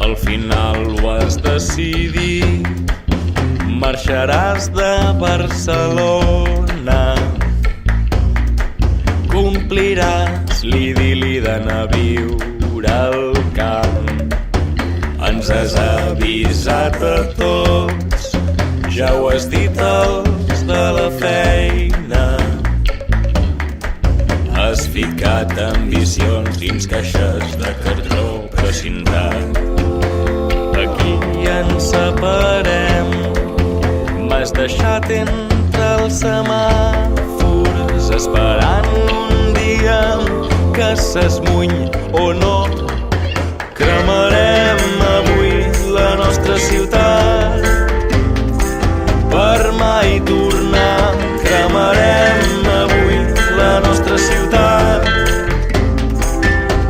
al final ho has decidit. Marxaràs de Barcelona, compliràs l'idil·li d'anar a viure al camp. Ens has avisat a tots, ja ho has dit als de la feina. Has ficat ambicions dins caixes de cartró precintat. Aquí ens separem, m'has deixat entre els semàfors esperant un dia que s'esmuny o no. Cremarem avui la nostra ciutat per mai tornar. Cremarem avui la nostra ciutat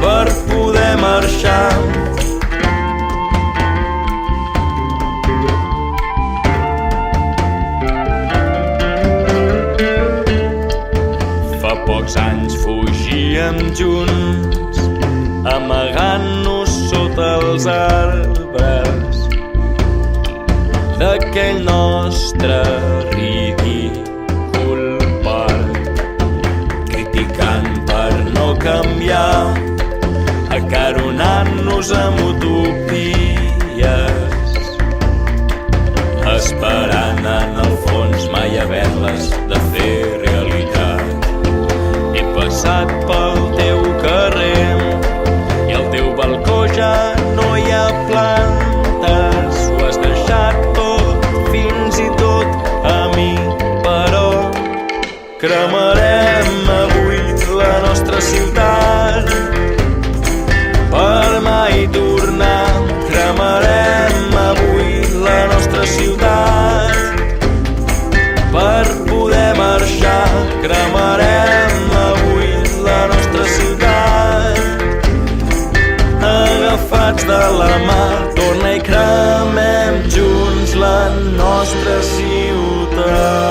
per poder marxar. Fa pocs anys fugíem junts, amagant-nos sota els arbres d'aquell nostre ridícul parc, criticant per no canviar, acaronant-nos amb utopies, esperant en el fons mai haver-les de fer realitat. He passat pel teu carrer i al teu balcó ja no hi ha plantes. Ho has deixat tot, fins i tot a mi, però cremarem avui la nostra ciutat per mai tornar. Cremarem avui la nostra ciutat per poder marxar. Cremarem avui la nostra ciutat, agafats de la mà, torna i cremem junts la nostra ciutat.